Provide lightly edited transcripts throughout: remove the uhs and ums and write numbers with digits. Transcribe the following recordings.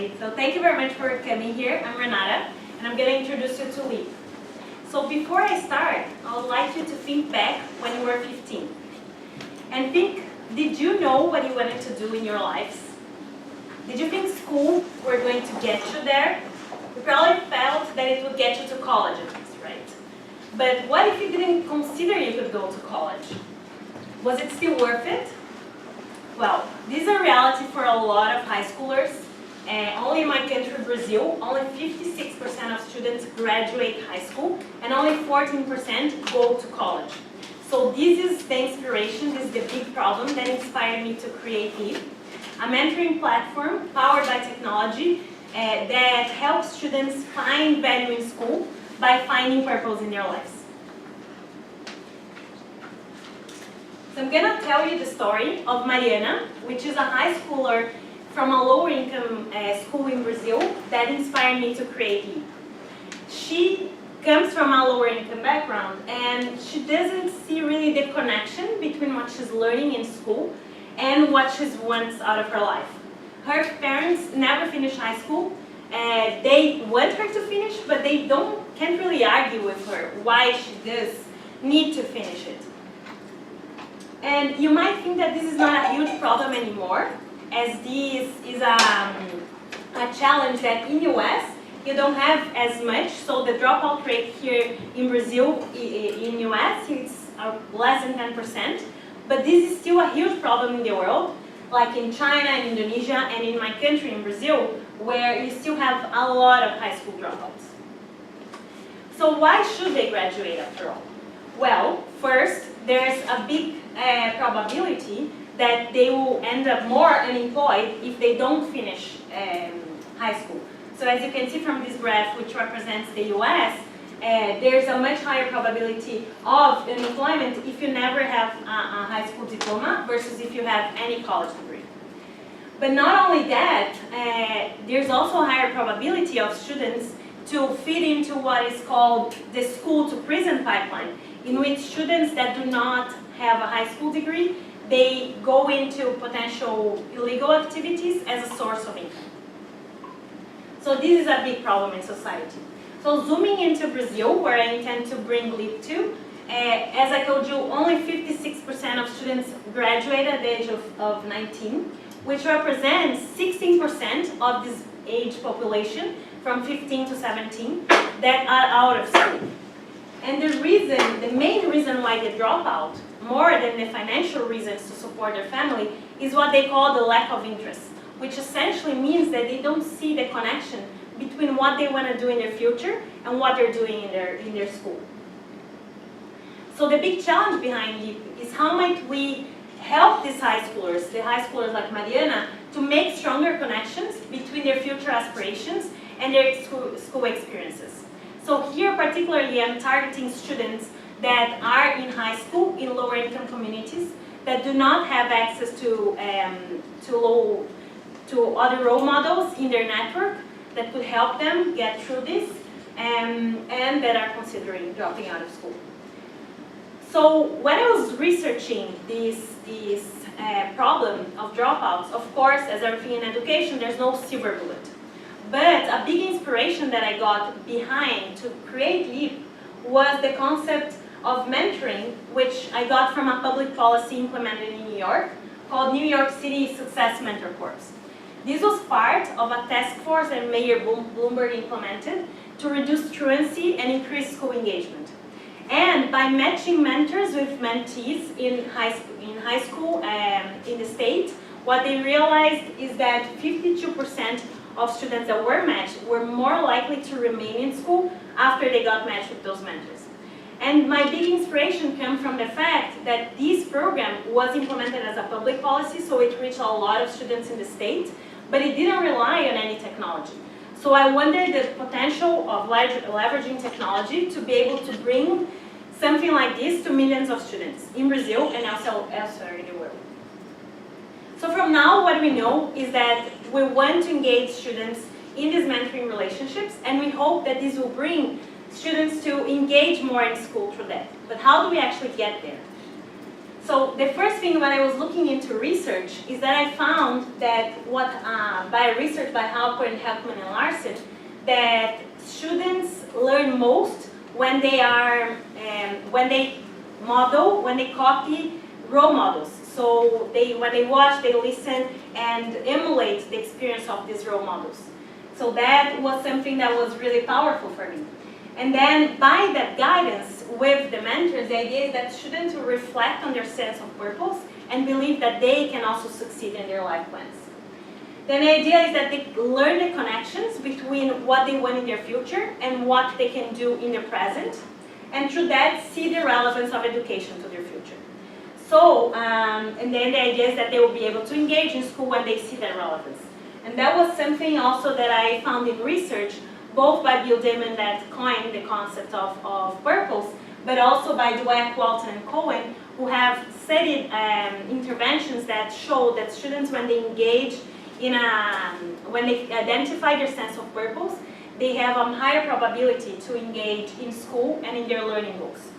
Okay, so thank you very much for coming here. I'm Renata, and I'm going to introduce you to LEAP. So before I start, I would like you to think back when you were 15. And think, did you know what you wanted to do in your lives? Did you think school were going to get you there? You probably felt that it would get you to college at least, right? But what if you didn't consider you could go to college? Was it still worth it? Well, this is a reality for a lot of high schoolers. Only in my country, Brazil, only 56% of students graduate high school, and only 14% go to college. So this is the inspiration, this is the big problem that inspired me to create LEAP, a mentoring platform powered by technology that helps students find value in school by finding purpose in their lives. So I'm going to tell you the story of Mariana, which is a high schooler from a lower income school in Brazil that inspired me to create LEAP. She comes from a lower income background and she doesn't see really the connection between what she's learning in school and what she wants out of her life. Her parents never finished high school. They want her to finish, but they can't really argue with her why she does need to finish it. And you might think that this is not a huge problem anymore, as this is a challenge that in US you don't have as much. So the dropout rate here in Brazil, in US, it's less than 10%. But this is still a huge problem in the world, like in China and Indonesia and in my country, in Brazil, where you still have a lot of high school dropouts. So why should they graduate after all? Well, first, there's a big probability that they will end up more unemployed if they don't finish high school. So as you can see from this graph, which represents the US, there's a much higher probability of unemployment if you never have a high school diploma versus if you have any college degree. But not only that, there's also a higher probability of students to fit into what is called the school to prison pipeline, in which students that do not have a high school degree, they go into potential illegal activities as a source of income. So this is a big problem in society. So zooming into Brazil, where I intend to bring LEAP to, as I told you, only 56% of students graduate at the age of 19, which represents 16% of this age population from 15 to 17 that are out of school. And the main reason why they drop out, more than the financial reasons to support their family, is what they call the lack of interest, which essentially means that they don't see the connection between what they want to do in their future and what they're doing in their school. So the big challenge behind LEAP is how might we help these high schoolers, the high schoolers like Mariana, to make stronger connections between their future aspirations and their school experiences. So here particularly I'm targeting students that are in high school in lower income communities that do not have access to other role models in their network that could help them get through this and that are considering dropping out of school. So when I was researching this problem of dropouts, of course, as everything in education, there's no silver bullet. But a big inspiration that I got behind to create LEAP was the concept of mentoring, which I got from a public policy implemented in New York called New York City Success Mentor Corps. This was part of a task force that Mayor Bloomberg implemented to reduce truancy and increase school engagement. And by matching mentors with mentees in high school in the state, what they realized is that 52% of students that were matched were more likely to remain in school after they got matched with those mentors. And my big inspiration came from the fact that this program was implemented as a public policy, so it reached a lot of students in the state, but it didn't rely on any technology. So I wondered the potential of leveraging technology to be able to bring something like this to millions of students in Brazil and also elsewhere in the world. So from now, what we know is that we want to engage students in these mentoring relationships, and we hope that this will bring students to engage more in school through that. But how do we actually get there? So the first thing when I was looking into research is that I found that by research by Halper and Heckman and Larson, that students learn most when they copy role models. So when they watch, they listen and emulate the experience of these role models. So that was something that was really powerful for me. And then by that guidance with the mentors, the idea is that students will reflect on their sense of purpose and believe that they can also succeed in their life plans. Then the idea is that they learn the connections between what they want in their future and what they can do in their present, and through that see the relevance of education to their future. So, and then the idea is that they will be able to engage in school when they see that relevance. And that was something also that I found in research, both by Bill Damon that coined the concept of purpose, but also by Dweck, Walton, and Cohen, who have studied interventions that show that students, when they engage when they identify their sense of purpose, they have a higher probability to engage in school and in their learning goals.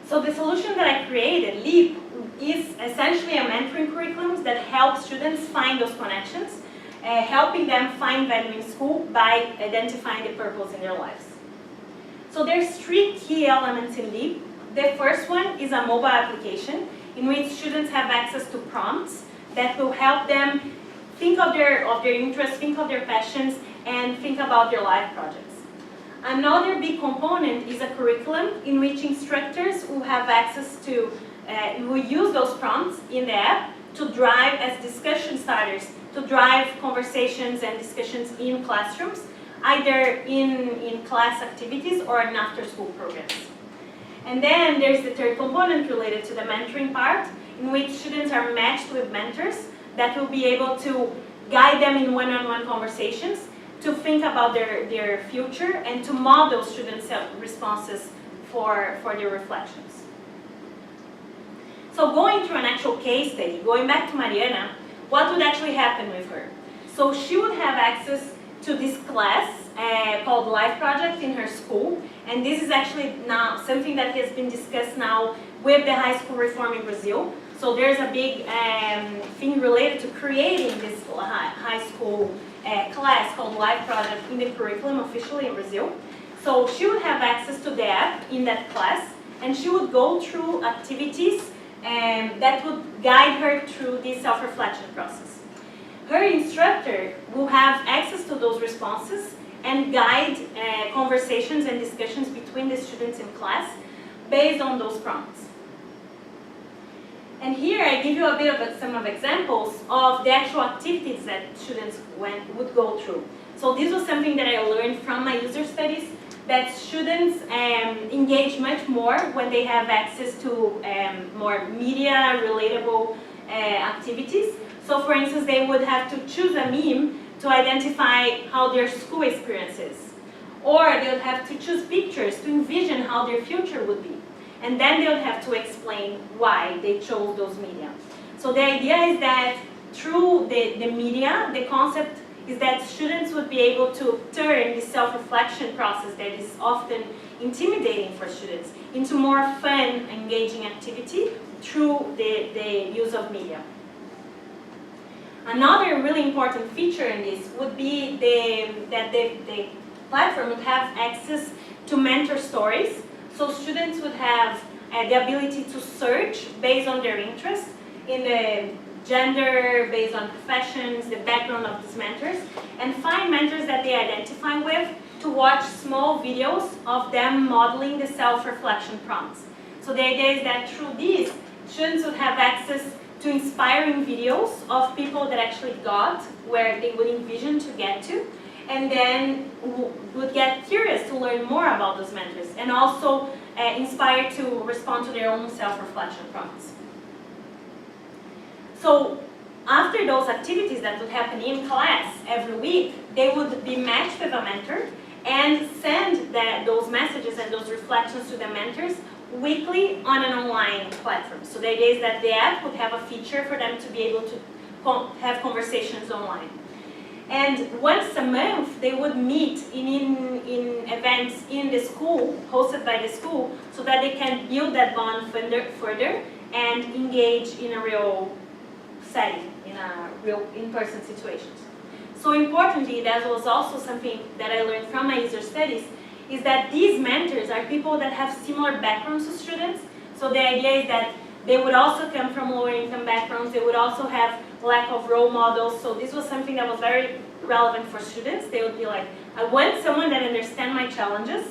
So the solution that I created, LEAP, is essentially a mentoring curriculum that helps students find those connections, helping them find value in school by identifying the purpose in their lives. So there's 3 key elements in LEAP. The first one is a mobile application in which students have access to prompts that will help them think of their interests, think of their passions, and think about their life projects. Another big component is a curriculum in which instructors will have access to, will use those prompts in the app to drive as discussion starters, to drive conversations and discussions in classrooms, either in class activities or in after-school programs. And then there's the third component related to the mentoring part, in which students are matched with mentors that will be able to guide them in one-on-one conversations to think about their future and to model students' responses for their reflections. So going through an actual case study, going back to Mariana, what would actually happen with her? So she would have access to this class called Life Project in her school, and this is actually now something that has been discussed now with the high school reform in Brazil. So there's a big thing related to creating this high school class called Life Project in the curriculum officially in Brazil. So she would have access to the app in that class, and she would go through activities that would guide her through this self-reflection process. Her instructor will have access to those responses and guide conversations and discussions between the students in class based on those prompts. And here I give you a bit of some examples of the actual activities that students would go through. So this was something that I learned from my user studies, that students engage much more when they have access to more media relatable activities. So for instance, they would have to choose a meme to identify how their school experience is. Or they would have to choose pictures to envision how their future would be. And then they would have to explain why they chose those media. So the idea is that through the media, the concept is that students would be able to turn the self-reflection process that is often intimidating for students into more fun, engaging activity through the use of media. Another really important feature in this would be that the platform would have access to mentor stories. So students would have the ability to search based on their interests in the gender, based on professions, the background of these mentors, and find mentors that they identify with to watch small videos of them modeling the self-reflection prompts. So the idea is that through these, students would have access to inspiring videos of people that actually got where they would envision to get to, and then would get curious to learn more about those mentors, and also inspired to respond to their own self-reflection prompts. So after those activities that would happen in class every week, they would be matched with a mentor and send those messages and those reflections to the mentors weekly on an online platform. So the idea is that the app would have a feature for them to be able to have conversations online. And once a month, they would meet in events in the school, hosted by the school, so that they can build that bond further and engage in a real setting, in a real in-person situations. So importantly, that was also something that I learned from my user studies, is that these mentors are people that have similar backgrounds to students. So the idea is that they would also come from lower income backgrounds, they would also have lack of role models, so this was something that was very relevant for students. They would be like, I want someone that understands my challenges,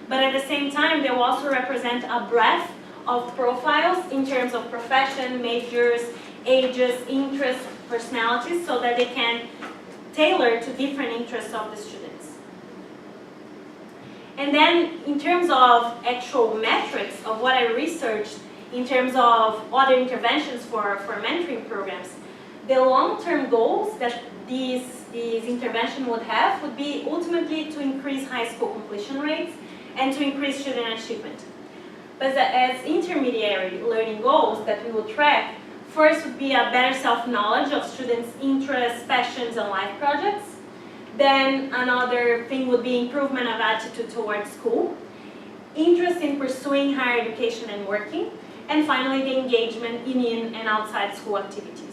but at the same time, they will also represent a breadth of profiles in terms of profession, majors, ages, interests, personalities, so that they can tailor to different interests of the students. And then in terms of actual metrics of what I researched in terms of other interventions for mentoring programs, the long-term goals that these interventions would have would be ultimately to increase high school completion rates and to increase student achievement. But as intermediary learning goals that we will track, first would be a better self-knowledge of students' interests, passions, and life projects. Then another thing would be improvement of attitude towards school, interest in pursuing higher education and working, and finally the engagement in and outside school activities.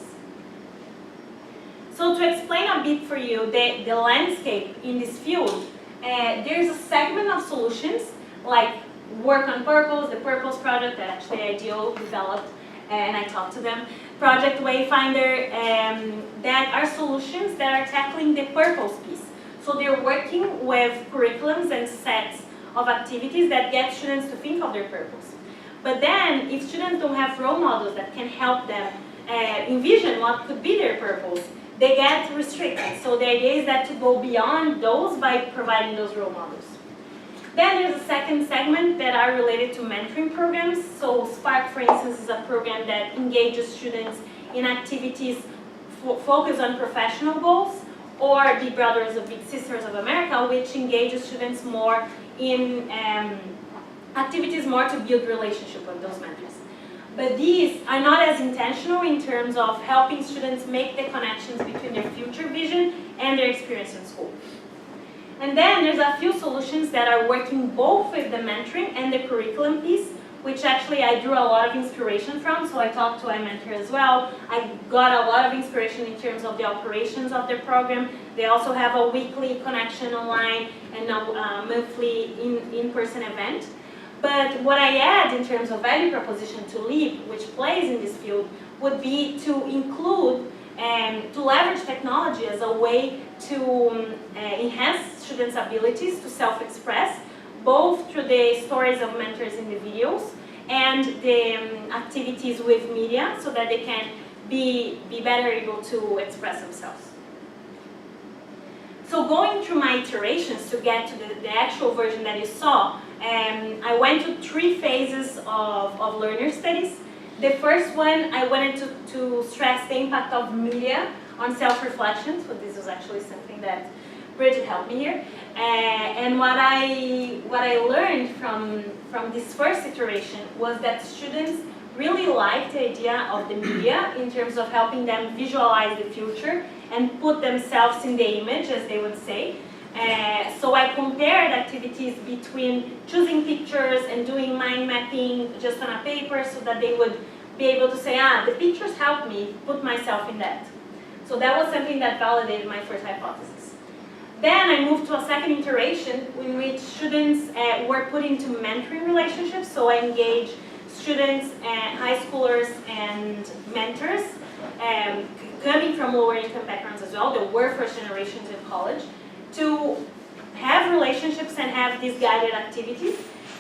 So to explain a bit for you the landscape in this field, there's a segment of solutions like Work on Purpose, the Purpose project that actually IDEO developed, and I talked to them, Project Wayfinder, that are solutions that are tackling the purpose piece. So they're working with curriculums and sets of activities that get students to think of their purpose. But then, if students don't have role models that can help them envision what could be their purpose, they get restricted. So the idea is that to go beyond those by providing those role models. Then there's a second segment that are related to mentoring programs. So Spark, for instance, is a program that engages students in activities focused on professional goals, or Big Brothers or Big Sisters of America, which engages students more in activities more to build relationship with those mentors. But these are not as intentional in terms of helping students make the connections between their future vision and their experience in school. And then there's a few solutions that are working both with the mentoring and the curriculum piece, which actually I drew a lot of inspiration from. So I talked to my mentor as well. I got a lot of inspiration in terms of the operations of their program. They also have a weekly connection online and a monthly in-person event. But what I add in terms of value proposition to LEAP, which plays in this field, would be to include and to leverage technology as a way to enhance students' abilities to self-express, both through the stories of mentors in the videos and the activities with media, so that they can be better able to express themselves. So going through my iterations to get to the actual version that you saw, I went through 3 phases of learner studies. The first one, I wanted to stress the impact of media on self-reflection. So this was actually something that Bridget helped me here. And what I learned from this first iteration was that students really liked the idea of the media in terms of helping them visualize the future and put themselves in the image, as they would say. So I compared activities between choosing pictures and doing mind mapping just on a paper, so that they would be able to say, the pictures helped me put myself in that. So that was something that validated my first hypothesis. Then I moved to a second iteration in which students were put into mentoring relationships. So I engaged students, high schoolers, and mentors coming from lower income backgrounds as well. There were first generations in college, to have relationships and have these guided activities.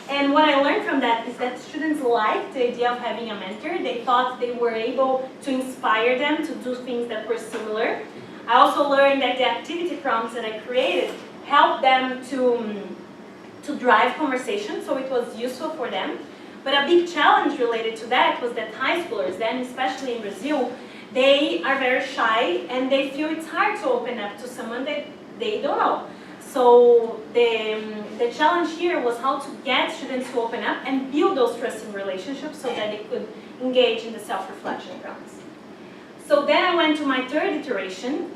And what I learned from that is that students liked the idea of having a mentor. They thought they were able to inspire them to do things that were similar. I also learned that the activity prompts that I created helped them to drive conversation, so it was useful for them. But a big challenge related to that was that high schoolers, then especially in Brazil, they are very shy and they feel it's hard to open up to someone that they don't know. So the challenge here was how to get students to open up and build those trusting relationships so that they could engage in the self-reflection prompts. So then I went to my third iteration,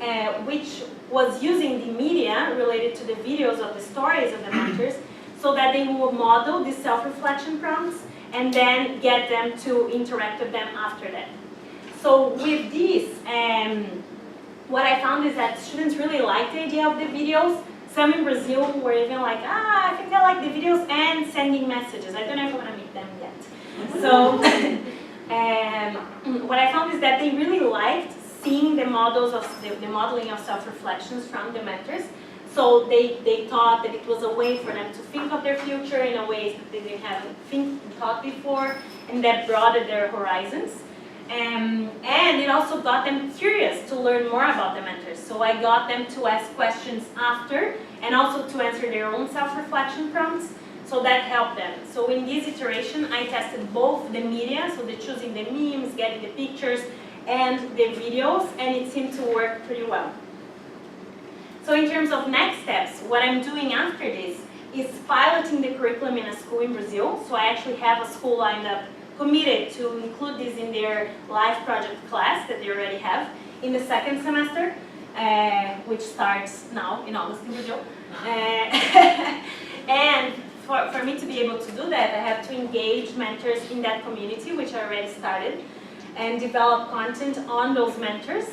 which was using the media related to the videos of the stories of the mentors, so that they will model the self-reflection prompts and then get them to interact with them after that. So with this, what I found is that students really liked the idea of the videos. Some in Brazil were even like, I think I like the videos and sending messages. I don't know if I want to meet them yet. So what I found is that they really liked seeing the models of the modeling of self-reflections from the mentors. So they thought that it was a way for them to think of their future in a way that they haven't thought before, and that broadened their horizons. And it also got them curious to learn more about the mentors. So I got them to ask questions after, and also to answer their own self-reflection prompts. So that helped them. So in this iteration, I tested both the media, so the choosing the memes, getting the pictures, and the videos, and it seemed to work pretty well. So in terms of next steps, what I'm doing after this is piloting the curriculum in a school in Brazil. So I actually have a school lined up committed to include this in their live project class that they already have in the second semester, which starts now in August in Brazil. And for me to be able to do that, I have to engage mentors in that community, which I already started, and develop content on those mentors,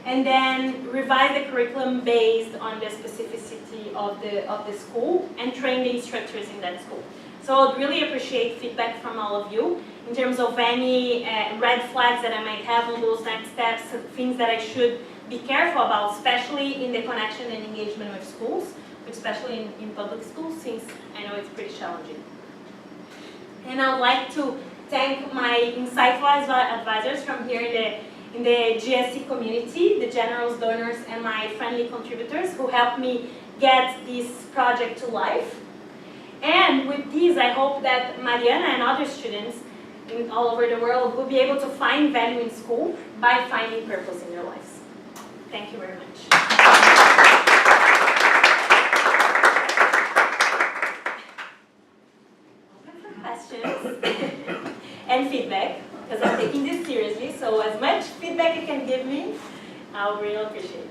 and then revise the curriculum based on the specificity of the school and train the instructors in that school. So I'd really appreciate feedback from all of you in terms of any red flags that I might have on those next steps, things that I should be careful about, especially in the connection and engagement with schools, especially in public schools, since I know it's pretty challenging. And I would like to thank my insightful advisors from here in the GSC community, the generals, donors, and my friendly contributors who helped me get this project to life. And with these, I hope that Mariana and other students all over the world will be able to find value in school by finding purpose in their lives. Thank you very much. Open for questions and feedback, because I'm taking this seriously. So as much feedback you can give me, I'll really appreciate it.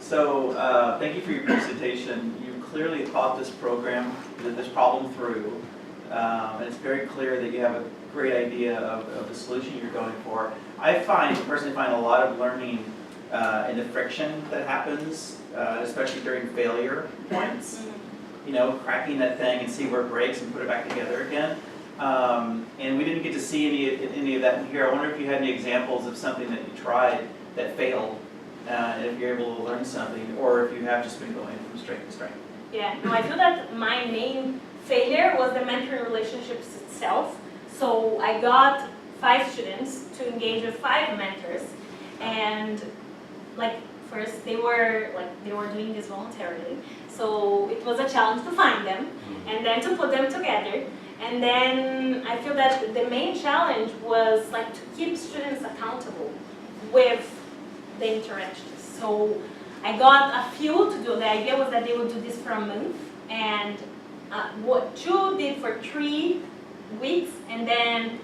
So thank you for your presentation. You clearly thought this program, this problem through, and it's very clear that you have a great idea of the solution you're going for. I personally find a lot of learning in the friction that happens, especially during failure points. You know, cracking that thing and see where it breaks and put it back together again. And we didn't get to see any of that in here. I wonder if you had any examples of something that you tried that failed, and if you're able to learn something, or if you have just been going from strength to strength. Yeah, no, I feel that my main failure was the mentoring relationships itself. So I got 5 students to engage with 5 mentors, and first they were doing this voluntarily. So it was a challenge to find them and then to put them together. And then I feel that the main challenge was to keep students accountable with the interactions. So I got a few to do. The idea was that they would do this for a month, and what 2 did for 3 weeks, and then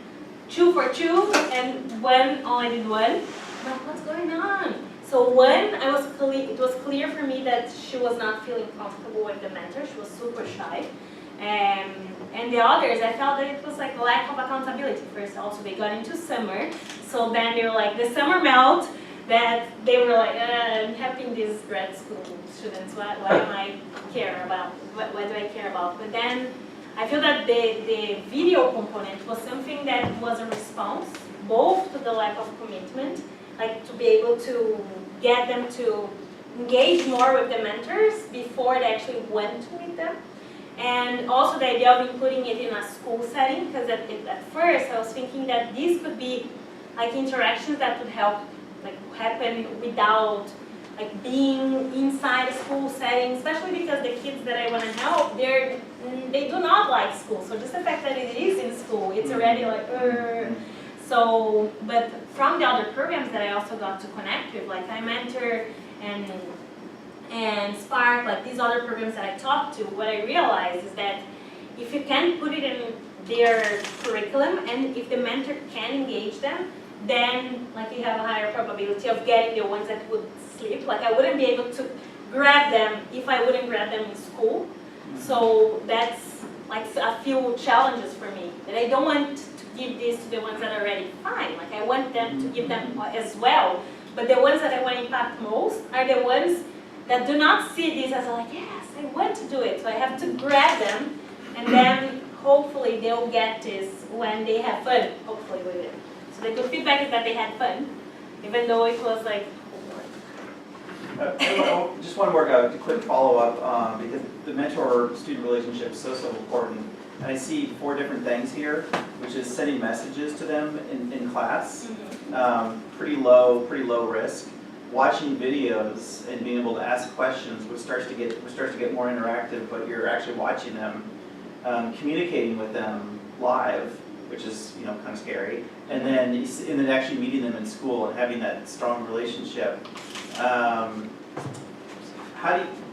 2 for 2, and 1 only did 1. But what's going on? So one, it was clear for me that she was not feeling comfortable with the mentor. She was super shy. And the others, I felt that it was like lack of accountability. First, also they got into summer, so then they were like the summer melt. That they were like, I'm helping these grad school students. Why am I care about? What do I care about? But then I feel that the video component was something that was a response both to the lack of commitment, to be able to get them to engage more with the mentors before they actually went to meet them. And also the idea of including it in a school setting, because at first I was thinking that these could be interactions that would help happen without being inside a school setting, especially because the kids that I want to help, they do not like school. So just the fact that it is in school, it's already So, but from the other programs that I also got to connect with, like iMentor and Spark, these other programs that I talked to, what I realized is that if you can put it in their curriculum, and if the mentor can engage them, then like you have a higher probability of getting the ones that would slip. Like I wouldn't be able to grab them if I wouldn't grab them in school. So that's like a few challenges for me. And I don't want to give this to the ones that are already fine. Like I want them to give them as well. But the ones that I want to impact most are the ones that do not see this as like, yes, I want to do it. So I have to grab them, and then hopefully they'll get this when they have fun, hopefully with it. So the good feedback is that they had fun, even though it was like, Just one more quick follow-up, because the mentor-student relationship is so important. And I see 4 different things here, which is sending messages to them in class, pretty low risk. Watching videos and being able to ask questions, which starts to get more interactive, but you're actually watching them, communicating with them live, which is kind of scary, and then actually meeting them in school and having that strong relationship.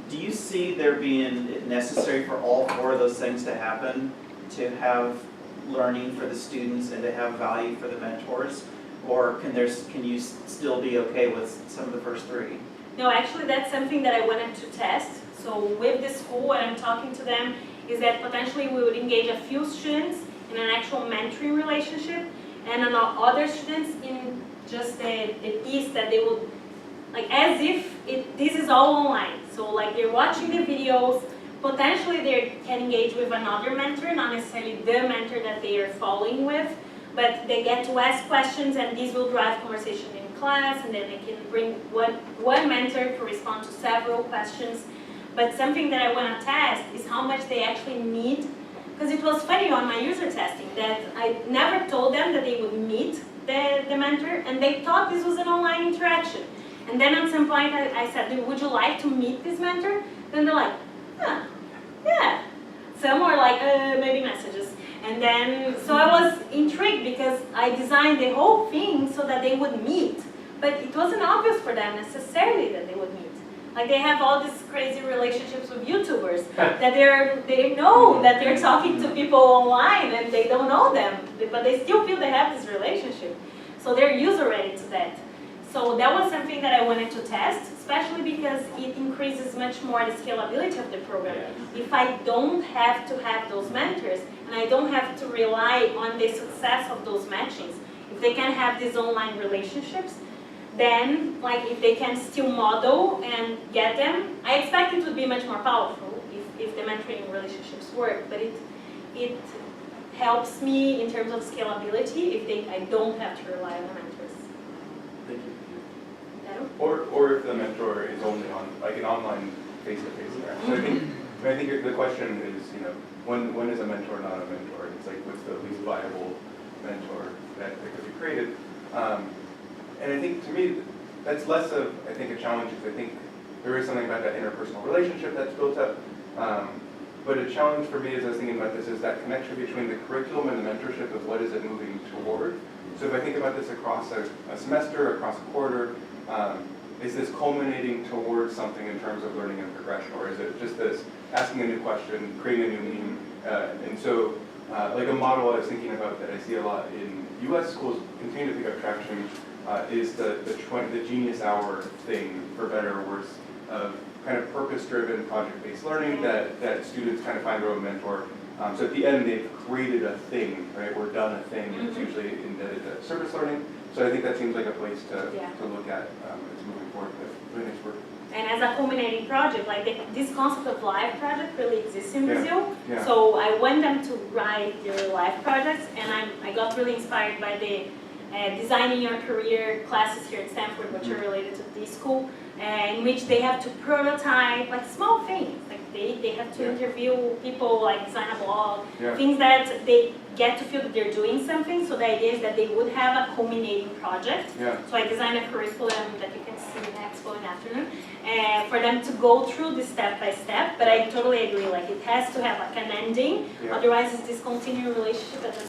Do you see there being necessary for all 4 of those things to happen, to have learning for the students and to have value for the mentors? Or can you still be okay with some of the first 3? no, actually that's something that I wanted to test. So with the school, what I'm talking to them is that potentially we would engage a few students in an actual mentoring relationship, and other students in just the piece that they would, like as if this is all online. So like they're watching the videos, potentially they can engage with another mentor, not necessarily the mentor that they are following with, but they get to ask questions, and these will drive conversation in class, and then they can bring one mentor to respond to several questions. But something that I want to test is how much they actually need, because it was funny on my user testing that I never told them that they would meet the mentor, and they thought this was an online interaction. And then at some point I said, would you like to meet this mentor? Then they're like, yeah. Some were like, maybe messages. And then, so I was intrigued because I designed the whole thing so that they would meet. But it wasn't obvious for them necessarily that they would meet. Like they have all these crazy relationships with YouTubers that they know that they're talking to people online and they don't know them, but they still feel they have this relationship. So they're user ready to that. So that was something that I wanted to test, especially because it increases much more the scalability of the program. If I don't have to have those mentors, and I don't have to rely on the success of those matchings, if they can have these online relationships, then like if they can still model and get them, I expect it would be much more powerful if the mentoring relationships work, but it helps me in terms of scalability if I don't have to rely on the mentors. Thank you. Or if the mentor is only on like an online face-to-face interaction. So I think the question is, when is a mentor not a mentor? It's like what's the least viable mentor that could be created? And I think to me that's less of a challenge, because I think there is something about that interpersonal relationship that's built up. But a challenge for me as I was thinking about this is that connection between the curriculum and the mentorship of what is it moving toward. So if I think about this across a semester, across a quarter, is this culminating towards something in terms of learning and progression, or is it just this asking a new question, creating a new meme? And so like a model I was thinking about that I see a lot in US schools continue to pick up traction is the Genius Hour thing, for better or worse, of kind of purpose-driven, project-based learning that students kind of find their own mentor. So at the end, they've created a thing, right, or done a thing, and it's usually indebted to service learning. So I think that seems like a place to look at as moving forward with next work. And as a culminating project, like this concept of live project really exists in Brazil. Yeah. So I want them to write their live projects, and I got really inspired by the Designing Your Career classes here at Stanford, which are related to this school, in which they have to prototype like small things. Like they have to interview people, like design a blog, things that they get to feel that they're doing something. So the idea is that they would have a culminating project. So I designed a curriculum that you can see in the expo in the afternoon, for them to go through this step by step. But I totally agree, like it has to have like an ending, otherwise it's this continuing relationship that